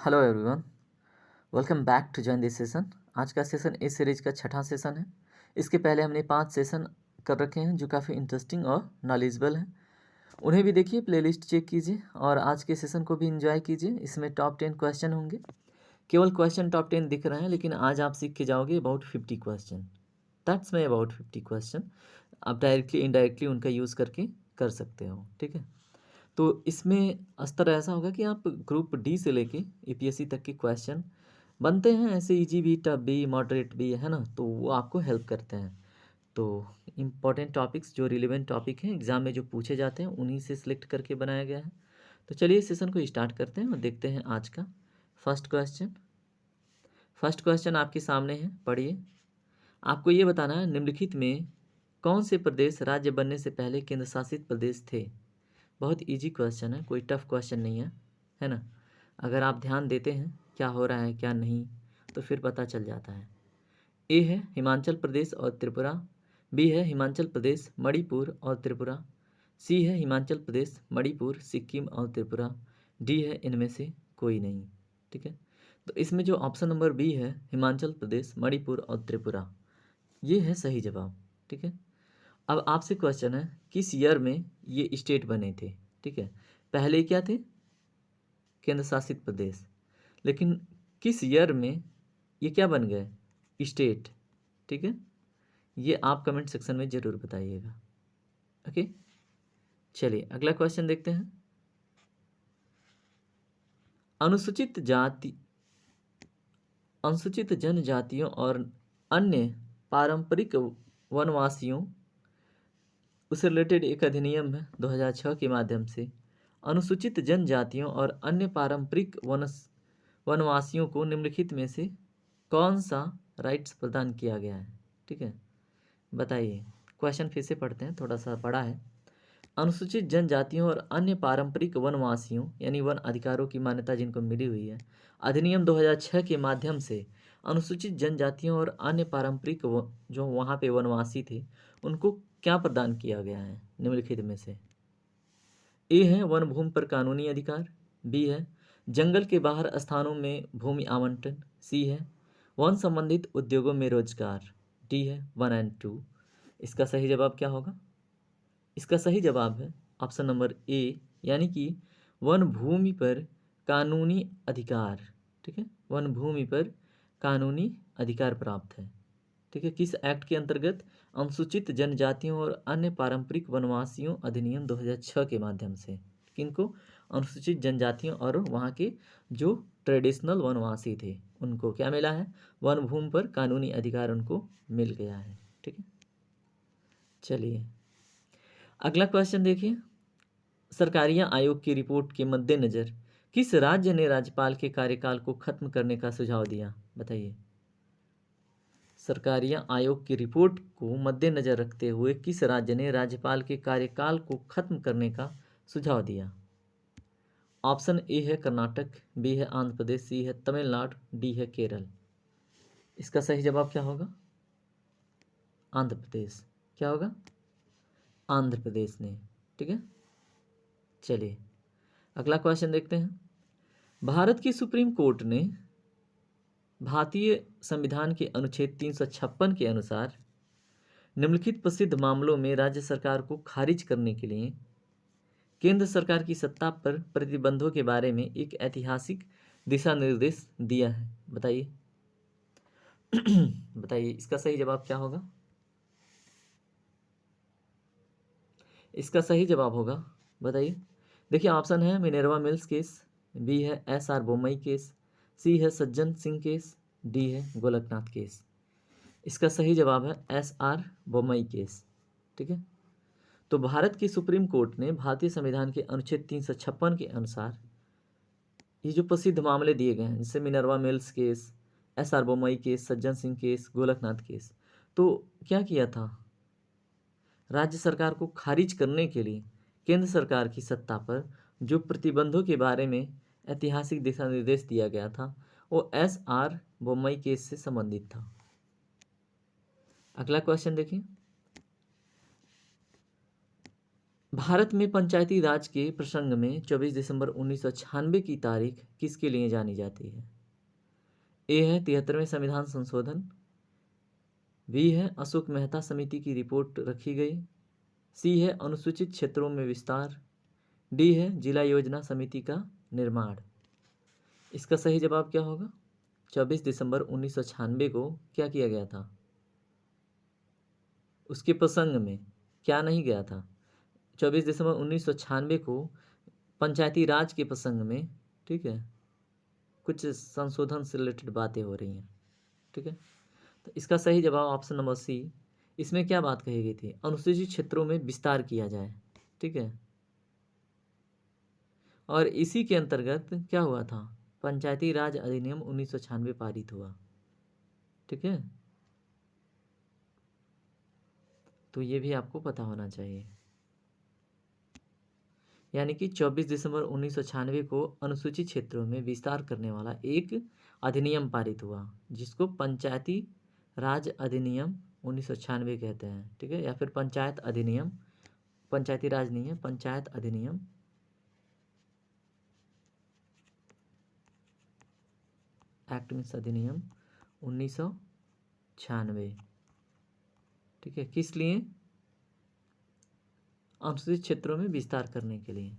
Hello everyone, welcome back to join this session. आज का session इस सीरीज का छठा सेशन है। इसके पहले हमने 5 सेशन कर रखे हैं जो काफ़ी इंटरेस्टिंग और नॉलेजेबल हैं। उन्हें भी देखिए, प्लेलिस्ट चेक कीजिए और आज के सेशन को भी इंजॉय कीजिए। इसमें टॉप 10 क्वेश्चन होंगे। केवल क्वेश्चन टॉप 10 दिख रहे हैं, लेकिन आज आप सीख के जाओगे about 50 question. That's my about 50 question. आप डायरेक्टली इनडायरेक्टली उनका यूज़ करके कर सकते हो, ठीक है। तो इसमें स्तर ऐसा होगा कि आप ग्रुप डी से लेके यूपीएससी तक के क्वेश्चन बनते हैं, ऐसे इजी भी, टफ भी, मॉडरेट भी, है ना, तो वो आपको हेल्प करते हैं। तो इम्पॉर्टेंट टॉपिक्स जो रिलेवेंट टॉपिक हैं एग्ज़ाम में जो पूछे जाते हैं उन्हीं से सिलेक्ट करके बनाया गया है। तो चलिए सेशन को स्टार्ट करते हैं और देखते हैं आज का फर्स्ट क्वेश्चन। फर्स्ट क्वेश्चन आपके सामने है, पढ़िए। आपको ये बताना है, निम्नलिखित में कौन से प्रदेश राज्य बनने से पहले केंद्र शासित प्रदेश थे। बहुत इजी क्वेश्चन है, कोई टफ क्वेश्चन नहीं है ना। अगर आप ध्यान देते हैं क्या हो रहा है क्या नहीं, तो फिर पता चल जाता है। ए है हिमाचल प्रदेश और त्रिपुरा, बी है हिमाचल प्रदेश, मणिपुर और त्रिपुरा, सी है हिमाचल प्रदेश, मणिपुर, सिक्किम और त्रिपुरा, डी है इनमें से कोई नहीं। ठीक है, तो इसमें जो ऑप्शन नंबर बी है, हिमाचल प्रदेश, मणिपुर और त्रिपुरा, ये है सही जवाब। ठीक है, अब आपसे क्वेश्चन है, किस ईयर में ये स्टेट बने थे। ठीक है, पहले क्या थे, केंद्र शासित प्रदेश, लेकिन किस ईयर में ये क्या बन गए, स्टेट। ठीक है, ये आप कमेंट सेक्शन में ज़रूर बताइएगा। ओके, चलिए अगला क्वेश्चन देखते हैं। अनुसूचित जाति अनुसूचित जनजातियों और अन्य पारंपरिक वनवासियों उससे रिलेटेड एक अधिनियम है 2006 के माध्यम से अनुसूचित जनजातियों और अन्य पारंपरिक वनवासियों को निम्नलिखित में से कौन सा राइट्स प्रदान किया गया है। ठीक है, बताइए। क्वेश्चन फिर से पढ़ते हैं, थोड़ा सा बड़ा है। अनुसूचित जनजातियों और अन्य पारंपरिक वनवासियों यानी वन अधिकारों की मान्यता जिनको मिली हुई है, अधिनियम 2006 के माध्यम से अनुसूचित जनजातियों और अन्य पारंपरिक जो वहाँ पे वनवासी थे उनको क्या प्रदान किया गया है निम्नलिखित में से। ए है वन भूमि पर कानूनी अधिकार, बी है जंगल के बाहर स्थानों में भूमि आवंटन, सी है वन संबंधित उद्योगों में रोजगार, डी है 1 एंड 2। इसका सही जवाब क्या होगा। इसका सही जवाब है ऑप्शन नंबर ए, यानी कि वन भूमि पर कानूनी अधिकार। ठीक है, वन भूमि पर कानूनी अधिकार प्राप्त है। ठीक है, किस एक्ट के अंतर्गत, अनुसूचित जनजातियों और अन्य पारंपरिक वनवासियों अधिनियम 2006 के माध्यम से। किनको, अनुसूचित जनजातियों और वहाँ के जो ट्रेडिशनल वनवासी थे उनको क्या मिला है, वन भूमि पर कानूनी अधिकार उनको मिल गया है। ठीक है, चलिए अगला क्वेश्चन देखिए। सरकारिया आयोग की रिपोर्ट के मद्देनज़र किस राज्य ने राज्यपाल के कार्यकाल को खत्म करने का सुझाव दिया, बताइए। सरकारिया आयोग की रिपोर्ट को मद्देनज़र रखते हुए किस राज्य ने राज्यपाल के कार्यकाल को खत्म करने का सुझाव दिया। ऑप्शन ए है कर्नाटक, बी है आंध्र प्रदेश, सी है तमिलनाडु, डी है केरल। इसका सही जवाब क्या होगा, आंध्र प्रदेश। क्या होगा, आंध्र प्रदेश ने। ठीक है, चलिए अगला क्वेश्चन देखते हैं। भारत की सुप्रीम कोर्ट ने भारतीय संविधान के अनुच्छेद 356 के अनुसार निम्नलिखित प्रसिद्ध मामलों में राज्य सरकार को खारिज करने के लिए केंद्र सरकार की सत्ता पर प्रतिबंधों के बारे में एक ऐतिहासिक दिशा निर्देश दिया है, बताइए। बताइए इसका सही जवाब क्या होगा। इसका सही जवाब होगा, बताइए। देखिए ऑप्शन है मिनर्वा मिल्स केस, बी है SR बोम्मई केस, सी है सज्जन सिंह केस, डी है गोलकनाथ केस। इसका सही जवाब है SR बोम्मई केस। ठीक है, तो भारत की सुप्रीम कोर्ट ने भारतीय संविधान के अनुच्छेद 356 के अनुसार ये जो प्रसिद्ध मामले दिए गए हैं, जैसे Minerva mills case, SR Bommai case, Sajjan Singh case, Golaknath case, तो क्या किया था, राज्य सरकार को खारिज करने के लिए केंद्र सरकार की सत्ता पर जो प्रतिबंधों के बारे में ऐतिहासिक दिशा निर्देश दिया गया था वो SR बोम्मई केस से संबंधित था। अगला क्वेश्चन देखिए। भारत में पंचायती राज के प्रसंग में 24 दिसंबर 1996 की तारीख किसके लिए जानी जाती है? ए है 73वें संविधान संशोधन, बी है अशोक मेहता समिति की रिपोर्ट रखी गई, सी है अनुसूचित क्षेत्रों में विस्तार, डी है जिला योजना समिति का निर्माण। इसका सही जवाब क्या होगा? 24 दिसंबर 1996 को क्या किया गया था? उसके प्रसंग में क्या नहीं गया था? 24 दिसंबर 1996 को पंचायती राज के प्रसंग में, ठीक है, कुछ संशोधन से रिलेटेड बातें हो रही हैं, ठीक है। तो इसका सही जवाब ऑप्शन नंबर सी। इसमें क्या बात कही गई थी? अनुसूचित क्षेत्रों में विस्तार किया जाए, ठीक है। और इसी के अंतर्गत क्या हुआ था? पंचायती राज अधिनियम 1996 पारित हुआ, ठीक है। तो ये भी आपको पता होना चाहिए। यानी कि 24 दिसंबर 1996 को अनुसूचित क्षेत्रों में विस्तार करने वाला एक अधिनियम पारित हुआ, जिसको पंचायती राज अधिनियम 1996 कहते हैं, ठीक है, या फिर पंचायत अधिनियम। पंचायती राज नहीं है, पंचायत अधिनियम, एक्ट मीन्स अधिनियम 1996, ठीक है। किस लिए? अनुसूचित क्षेत्रों में विस्तार करने के लिए।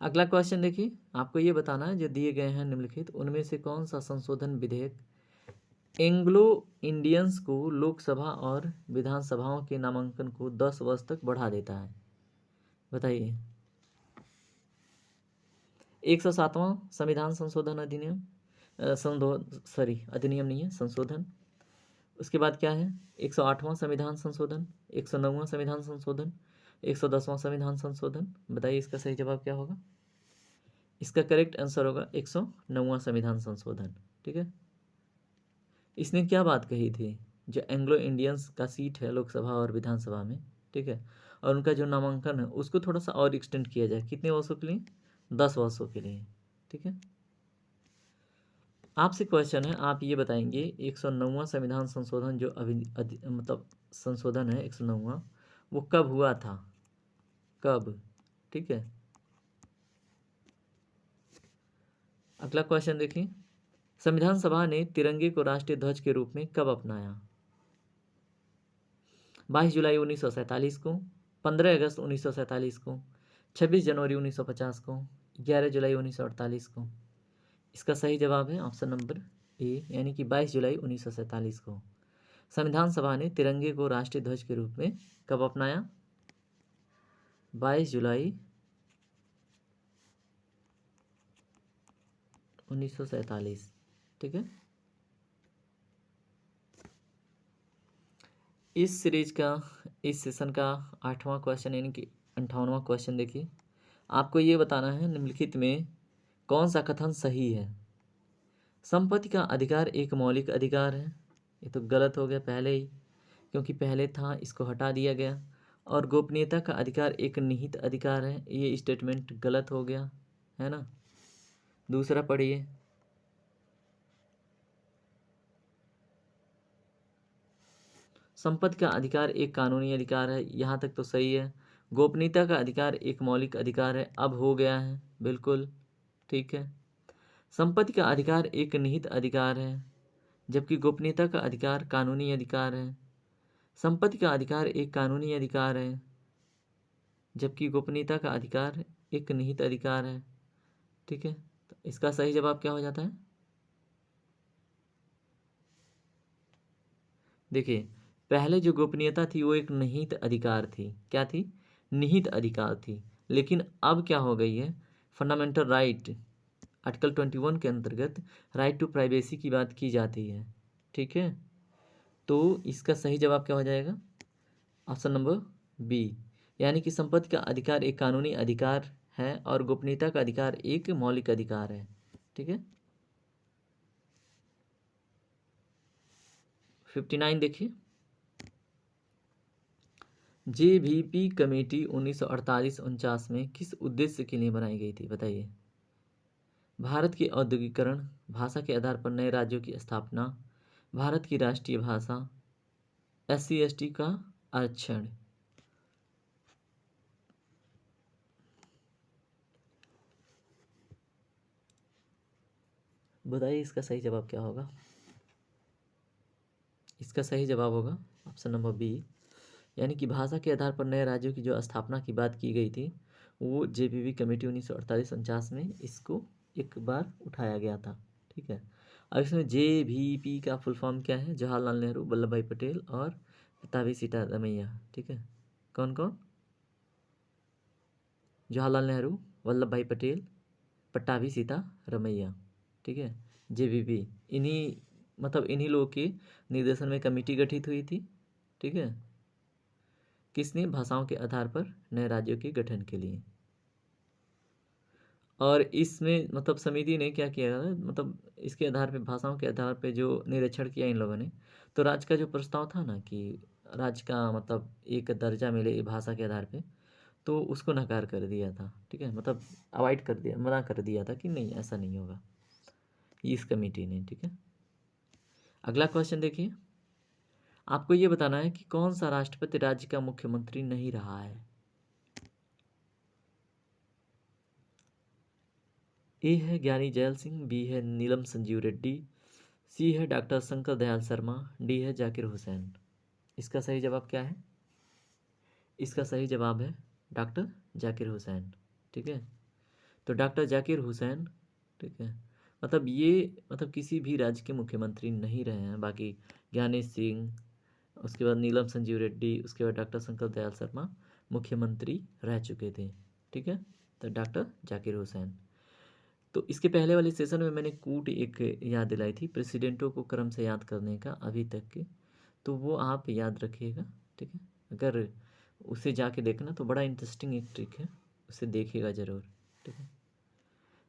अगला क्वेश्चन देखिए, आपको ये बताना है जो दिए गए हैं निम्नलिखित उनमें से कौन सा संशोधन विधेयक एंग्लो इंडियंस को लोकसभा और विधानसभाओं के नामांकन को 10 वर्ष तक बढ़ा देता है? बताइए। 107वां संविधान संशोधन अधिनियम, अधिनियम नहीं है, संशोधन। उसके बाद क्या है? 108वां संविधान संशोधन, 109वां संविधान संशोधन, 110वां संविधान संशोधन। बताइए इसका सही जवाब क्या होगा? इसका करेक्ट आंसर होगा 109वां संविधान संशोधन, ठीक है। इसने क्या बात कही थी? जो एंग्लो इंडियंस का सीट है लोकसभा और विधानसभा में, ठीक है, और उनका जो नामांकन है उसको थोड़ा सा और एक्सटेंड किया जाए। कितने वर्षों के लिए? 10 वर्षों के लिए, ठीक है। आपसे क्वेश्चन है, आप ये बताएंगे 109वां संविधान संशोधन जो मतलब संशोधन है 109वां, वो कब हुआ था? कब? ठीक है। अगला क्वेश्चन देखिए, संविधान सभा ने तिरंगे को राष्ट्रीय ध्वज के रूप में कब अपनाया? 22 जुलाई 1947 को, 15 अगस्त 1947 को, 26 जनवरी 1950 को, 11 जुलाई 1948 को। इसका सही जवाब है ऑप्शन नंबर ए, यानी कि 22 जुलाई 1947 को संविधान सभा ने तिरंगे को राष्ट्रीय ध्वज के रूप में कब अपनाया? 22 जुलाई 1947, ठीक है। इस सीरीज का, इस सेशन का 8वां क्वेश्चन यानी कि 58वां क्वेश्चन देखिए, आपको ये बताना है निम्नलिखित में कौन सा कथन सही है? संपत्ति का अधिकार एक मौलिक अधिकार है, ये तो गलत हो गया पहले ही, क्योंकि पहले था, इसको हटा दिया गया। और गोपनीयता का अधिकार एक निहित अधिकार है, ये स्टेटमेंट गलत हो गया, है ना। दूसरा पढ़िए, संपत्ति का अधिकार एक कानूनी अधिकार है, यहाँ तक तो सही है। गोपनीयता का अधिकार एक मौलिक अधिकार है, अब हो गया है, बिल्कुल ठीक है। संपत्ति का अधिकार एक निहित अधिकार है, जबकि गोपनीयता का अधिकार कानूनी अधिकार है। संपत्ति का अधिकार एक कानूनी अधिकार है, जबकि गोपनीयता का अधिकार एक निहित अधिकार है, ठीक है। तो इसका सही जवाब क्या हो जाता है? देखिए, पहले जो गोपनीयता थी वो एक निहित अधिकार थी। क्या थी? निहित अधिकार थी। लेकिन अब क्या हो गई है? फंडामेंटल राइट, आर्टिकल 21 के अंतर्गत राइट टू प्राइवेसी की बात की जाती है, ठीक है। तो इसका सही जवाब क्या हो जाएगा? ऑप्शन नंबर बी, यानी कि संपत्ति का अधिकार एक कानूनी अधिकार है और गोपनीयता का अधिकार एक मौलिक अधिकार है, ठीक है। 59 देखिए, जेवीपी कमेटी 1948-49 में किस उद्देश्य के लिए बनाई गई थी? बताइए। भारत के औद्योगिकरण, भाषा के आधार पर नए राज्यों की स्थापना, भारत की राष्ट्रीय भाषा, SC ST का आरक्षण। बताइए इसका सही जवाब क्या होगा। इसका सही जवाब होगा ऑप्शन नंबर बी, यानी कि भाषा के आधार पर नए राज्यों की जो स्थापना की बात की गई थी वो जेबीवी कमेटी 1948-49 में इसको एक बार उठाया गया था। ठीक है, अब इसमें जेबीपी का फुल फॉर्म क्या है? जवाहरलाल नेहरू, वल्लभ भाई पटेल और पट्टाभी सीतारमैया। ठीक है, कौन कौन? जवाहरलाल नेहरू, वल्लभ भाई पटेल, पट्टाभी सीतारमैया। ठीक है, जेबीपी, इन्हीं मतलब इन्हीं लोगों के निर्देशन में कमेटी गठित हुई थी। ठीक है, किसने? भाषाओं के आधार पर नए राज्यों के गठन के लिए। और इसमें मतलब समिति ने क्या किया था, मतलब इसके आधार पे, भाषाओं के आधार पे जो निरीक्षण किया इन लोगों ने, तो राज्य का जो प्रस्ताव था ना कि राज्य का मतलब एक दर्जा मिले भाषा के आधार पे, तो उसको नकार कर दिया था। ठीक है, मतलब अवॉइड कर दिया, मना कर दिया था कि नहीं ऐसा नहीं होगा, इस कमेटी ने। ठीक है, अगला क्वेश्चन देखिए, आपको ये बताना है कि कौन सा राष्ट्रपति राज्य का मुख्यमंत्री नहीं रहा है। ए है ज्ञानी जैल सिंह, बी है नीलम संजीव रेड्डी, सी है डॉक्टर शंकर दयाल शर्मा, डी है जाकिर हुसैन। इसका सही जवाब क्या है? इसका सही जवाब है डॉक्टर जाकिर हुसैन। ठीक है, तो डॉक्टर जाकिर हुसैन, ठीक है, मतलब ये मतलब किसी भी राज्य के मुख्यमंत्री नहीं रहे हैं। बाकी ज्ञानी सिंह, उसके बाद नीलम संजीव रेड्डी, उसके बाद डॉक्टर शंकर दयाल शर्मा मुख्यमंत्री रह चुके थे। ठीक है, तो डॉक्टर जाकिर हुसैन। तो इसके पहले वाले सेशन में मैंने कूट एक याद दिलाई थी, प्रेसिडेंटों को क्रम से याद करने का अभी तक के, तो वो आप याद रखिएगा। ठीक है, अगर उसे जाके देखना तो बड़ा इंटरेस्टिंग एक ट्रिक है, उसे देखिएगा ज़रूर। ठीक है,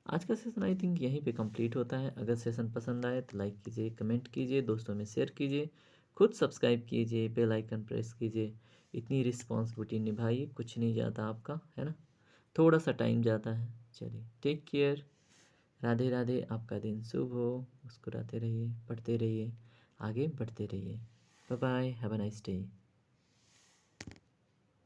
आज का सेशन आई थिंक यहीं पे कंप्लीट होता है। अगर सेशन पसंद आए तो लाइक कीजिए, कमेंट कीजिए, दोस्तों में शेयर कीजिए, खुद सब्सक्राइब कीजिए, बेल आइकन प्रेस कीजिए। इतनी रिस्पॉन्सिबिलिटी निभाइए, कुछ नहीं जाता आपका, है ना, थोड़ा सा टाइम जाता है। चलिए, टेक केयर, राधे राधे, आपका दिन शुभ हो, मुस्कुराते रहिए, पढ़ते रहिए, आगे बढ़ते रहिए। Bye bye, have a nice day.